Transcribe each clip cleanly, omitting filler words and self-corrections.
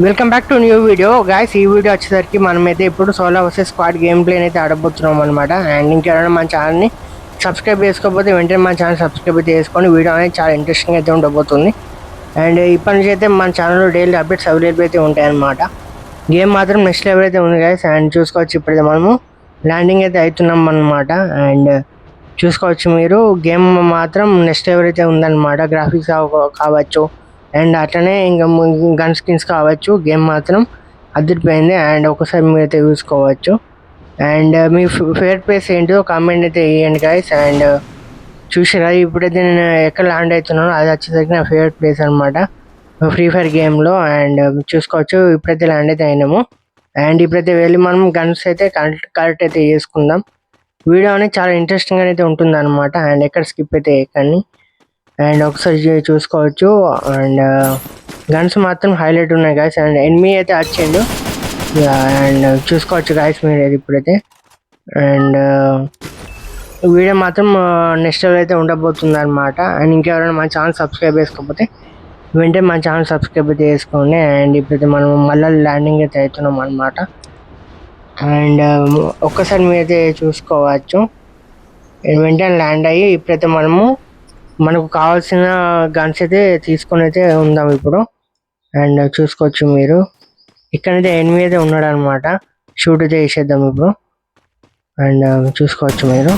Welcome back to new video guys. ఈ video వచ్చేసరికి మనమైతే ఇప్పుడు solo versus squad game play అయితే ఆడబోతున్నాం అనమాట. అండ్ ఇంకెవరైనా మన ఛానల్ని సబ్స్క్రైబ్ చేసుకోకపోతే వెంటనే మన ఛానల్ సబ్స్క్రైబ్ అయితే చేసుకొని వీడియో అనేది చాలా ఇంట్రెస్టింగ్ అయితే ఉండబోతుంది. అండ్ ఇప్పటి నుంచి అయితే మన ఛానల్లో డైలీ అప్డేట్స్ అవైలబుల్ అయితే ఉంటాయన్నమాట. గేమ్ మాత్రం నెక్స్ట్ లెవెల్ అయితే ఉంది గాయస్. అండ్ చూసుకోవచ్చు ఇప్పుడైతే మనము ల్యాండింగ్ అయితే అవుతున్నాం అనమాట. అండ్ చూసుకోవచ్చు మీరు గేమ్ మాత్రం నెక్స్ట్ లెవెల్ అయితే ఉందన్నమాట. గ్రాఫిక్స్ కావచ్చు అండ్ అట్లనే ఇంకా గన్ స్కిన్స్ కావచ్చు. గేమ్ మాత్రం అదిరిపోయింది. అండ్ ఒకసారి మీరు అయితే చూసుకోవచ్చు. అండ్ మీ ఫేవరెట్ ప్లేస్ ఏంటో కామెంట్ అయితే వేయండి గైస్. అండ్ చూసారా ఇప్పుడైతే నేను ఎక్కడ ల్యాండ్ అవుతున్నానో అది వచ్చేసరికి నా ఫేవరెట్ ప్లేస్ అనమాట ఫ్రీ ఫైర్ గేమ్లో. అండ్ చూసుకోవచ్చు ఇప్పుడైతే ల్యాండ్ అయితే అయినాము. అండ్ ఇప్పుడైతే వెళ్ళి మనం గన్స్ అయితే కరెక్ట్ అయితే చేసుకుందాం. వీడియో అనేది చాలా ఇంట్రెస్టింగ్గా అయితే ఉంటుంది అనమాట. అండ్ ఎక్కడ స్కిప్ అయితే ఎక్కండి. అండ్ ఒకసారి చూసుకోవచ్చు. అండ్ గన్స్ మాత్రం హైలైట్ ఉన్నాయి గాయస్. అండ్ ఎనిమి అయితే వచ్చిండు. అండ్ చూసుకోవచ్చు గాయస్ మీరు ఇప్పుడైతే. అండ్ వీడియో మాత్రం నెక్స్ట్ లెవెల్ అయితే ఉండబోతుంది అనమాట. అండ్ ఇంకెవరైనా మన ఛానల్ సబ్స్క్రైబ్ చేసుకోకపోతే వెంటనే మన ఛానల్ సబ్స్క్రైబ్ అయితే చేసుకోండి. అండ్ ఇప్పుడైతే మనం మళ్ళీ ల్యాండింగ్ అయితే అవుతున్నాం అనమాట. అండ్ ఒక్కసారి మీరైతే చూసుకోవచ్చు. వెంటనే ల్యాండ్ అయ్యి ఇప్పుడైతే మనకు కావాల్సిన గన్స్ అయితే తీసుకొని అయితే ఉందాం ఇప్పుడు. అండ్ చూసుకోవచ్చు మీరు ఇక్కడైతే ఎనిమి అయితే ఉన్నాడు అనమాట. షూట్ అయితే వేసేద్దాం ఇప్పుడు. అండ్ చూసుకోవచ్చు మీరు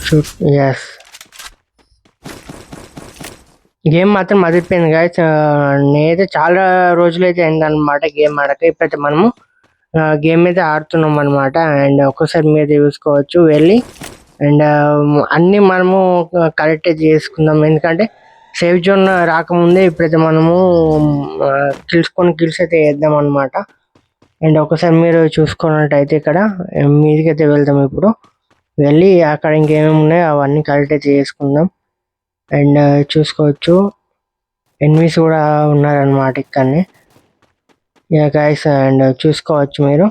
షూట్. ఎస్, గేమ్ మాత్రం అదిరిపోయింది గాయస్. నేనైతే చాలా రోజులైతే అయిందనమాట గేమ్ ఆడక. ఇప్పుడైతే మనము గేమ్ అయితే ఆడుతున్నాం అనమాట. అండ్ ఒక్కసారి మీరు చూసుకోవచ్చు వెళ్ళి. అండ్ అన్నీ మనము కరెక్ట్ చేసుకుందాం. ఎందుకంటే సేఫ్ జోన్ రాకముందే ఇప్పుడైతే మనము కిల్స్ అయితే వేద్దాం అనమాట. అండ్ ఒకసారి మీరు చూసుకున్నట్టయితే ఇక్కడ మీదికైతే వెళ్దాం ఇప్పుడు. వెళ్ళి అక్కడ ఇంకేమేమి ఉన్నాయో అవన్నీ కరెక్ట్ అయితే చేసుకుందాం. అండ్ చూసుకోవచ్చు ఎనిమీస్ కూడా ఉన్నారనమాట ఇక్కడనే గాయస్. అండ్ చూసుకోవచ్చు మీరు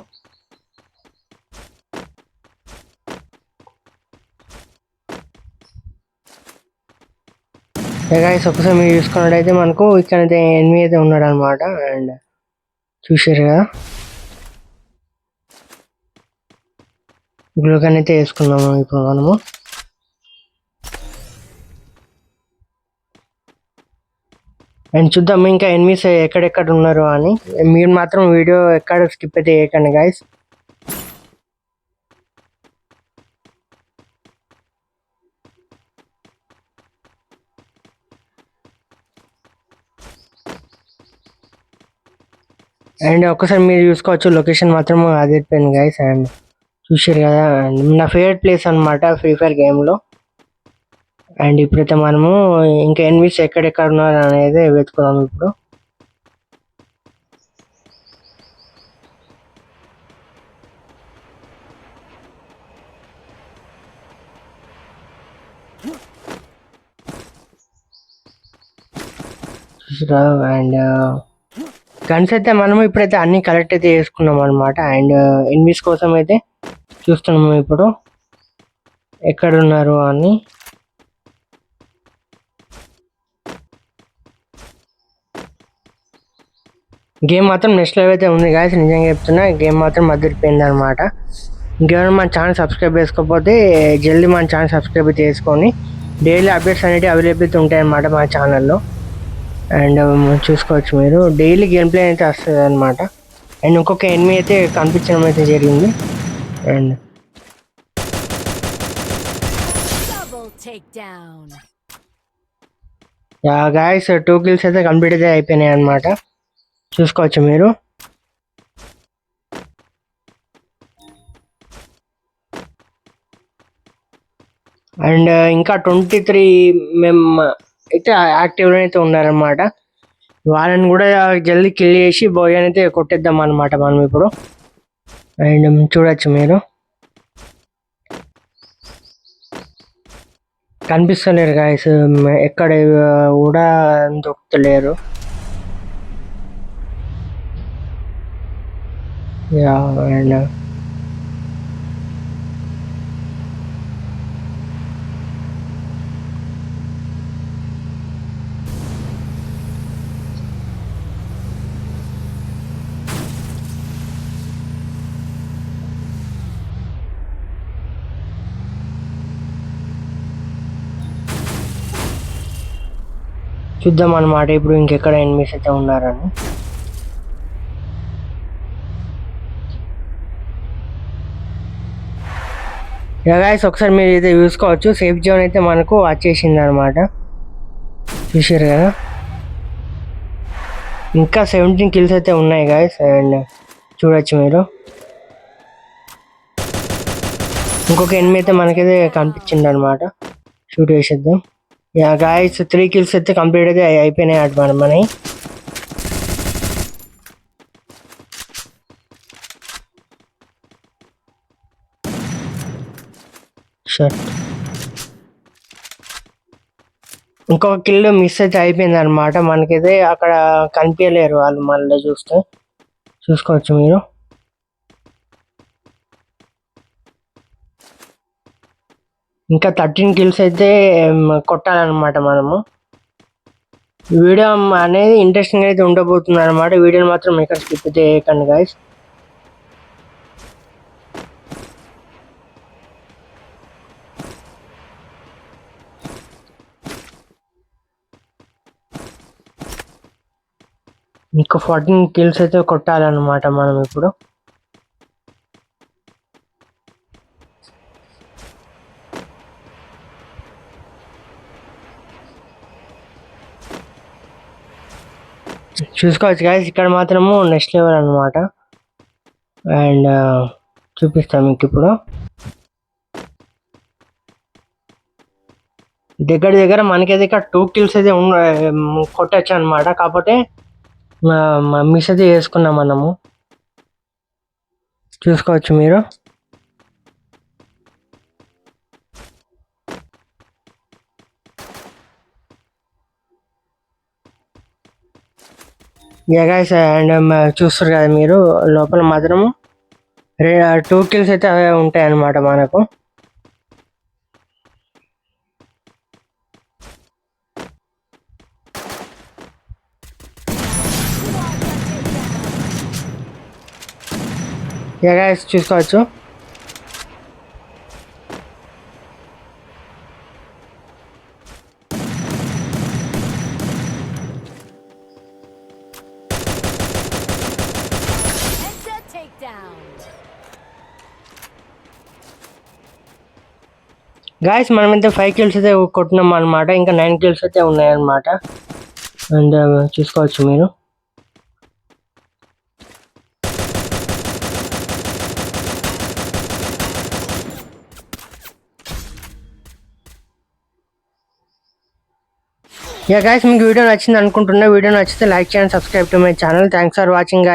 గాయస్. ఒకసారి మీరు చూసుకున్నట్టయితే మనకు ఇక్కడైతే ఎనిమి అయితే ఉన్నాడు అనమాట. అండ్ చూసారు కదా, గ్లూగన్ అయితే వేసుకున్నాము ఇప్పుడు మనము. అండ్ చూద్దాం ఇంకా ఎనిమీస్ ఎక్కడెక్కడ ఉన్నారు అని. మీరు మాత్రం వీడియో ఎక్కడ స్కిప్ అయితే చేయకండి గాయస్. అండ్ ఒకసారి మీరు చూసుకోవచ్చు లొకేషన్ మాత్రం అదిరిపోయింది గాయస్. అండ్ చూసారు కదా, నా ఫేవరెట్ ప్లేస్ అనమాట ఫ్రీ ఫైర్ గేమ్లో. అండ్ ఇప్పుడైతే మనము ఇంకా ఎనిమీస్ ఎక్కడెక్కడ ఉన్నారు అనేది వెతుకుదాం ఇప్పుడు. చూసారా, అండ్ గన్స్ అయితే మనము ఇప్పుడైతే అన్ని కలెక్ట్ అయితే చేసుకున్నాం అనమాట. అండ్ ఎనిమీస్ కోసం అయితే చూస్తున్నాము ఇప్పుడు ఎక్కడ ఉన్నారు అని. గేమ్ మాత్రం నెక్స్ట్ లెవెల్ అయితే ఉంది గాయస్. నిజంగా చెప్తున్నా గేమ్ మాత్రం అదిరిపోయింది అనమాట. ఇంకెవరైనా మన ఛానల్ సబ్స్క్రైబ్ చేసుకోకపోతే జల్దీ మన ఛానల్ సబ్స్క్రైబ్ చేసుకొని డైలీ అప్డేట్స్ అనేవి అవైలబిలిటీ ఉంటాయన్నమాట మన ఛానల్లో. అండ్ చూసుకోవచ్చు మీరు డైలీ గేమ్ ప్లే అయితే వస్తుంది అనమాట. అండ్ ఇంకొక ఎనిమి అయితే కనిపించడం అయితే జరిగింది. అండ్ గాయస్ 2 kills అయితే కంప్లీట్ అయితే అయిపోయినాయి అనమాట. చూసుకోవచ్చు మీరు. అండ్ ఇంకా 23 అయితే యాక్టివ్లో అయితే ఉన్నారనమాట. వాళ్ళని కూడా జల్దీ కిల్ చేసి బోయని అయితే కొట్టేద్దాం అనమాట మనం ఇప్పుడు. అండ్ చూడొచ్చు మీరు కనిపిస్తలేరు గాయస్, ఎక్కడ కూడా దొరుకుతలేరు. అండ్ చూద్దాం అన్నమాట ఇప్పుడు ఇంకెక్కడ ఎనిమిస్ అయితే ఉన్నారని. గైస్ ఒకసారి మీరు అయితే చూసుకోవచ్చు, సేఫ్ జోన్ అయితే మనకు వచ్చేసింది అనమాట. చూసారు కదా, ఇంకా 17 కిల్స్ అయితే ఉన్నాయి గైస్. అండ్ చూడొచ్చు మీరు, ఇంకొక ఎనిమిది అయితే మనకైతే కనిపించింది అనమాట. షూట్ చేసేద్దాం. గైస్ 3 కిల్స్ అయితే కంప్లీట్ అయితే అయిపోయినాయి అనమాట మనవి. ఇంకొక కిల్ మిస్ అయితే అయిపోయింది అనమాట మనకైతే. అక్కడ కనిపించలేరు వాళ్ళు, మళ్ళీ చూసుకోవచ్చు మీరు. ఇంకా 13 కిల్స్ అయితే కొట్టాలన్నమాట మనము. వీడియో అనేది ఇంట్రెస్టింగ్ అయితే ఉండబోతుంది అనమాట. వీడియోని మాత్రం ఇక్కడ స్కిప్ చేయకండి గైస్. ఇంకా 14 కిల్స్ అయితే కొట్టాలన్నమాట మనం ఇప్పుడు. చూసుకోవచ్చు గైస్, ఇక్కడ మాత్రము నెక్స్ట్ లెవెల్ అనమాట. అండ్ చూపిస్తాం మీకు ఇప్పుడు. దగ్గర మనకైతే ఇక్కడ 2 కిల్స్ అయితే కొట్టచ్చు అనమాట. కాకపోతే మిస్ అయితే చేసుకున్నాం మనము. చూసుకోవచ్చు మీరు. గైస్ అండ్ చూస్తారు కదా మీరు, లోపల మాత్రము 2 కిల్స్ అయితే ఉంటాయి అన్నమాట మనకు. గైస్ చూసుకోవచ్చు. గాయస్ మనమైతే 5 కిల్స్ అయితే కొట్టినాం అనమాట. ఇంకా 9 కిల్స్ అయితే ఉన్నాయన్నమాట. అండ్ చూసుకోవచ్చు మీరు. గాయస్ మీకు వీడియో నచ్చింది అనుకుంటున్నా. వీడియో నచ్చితే లైక్ చేయండి, subscribe to my channel. Thanks for watching.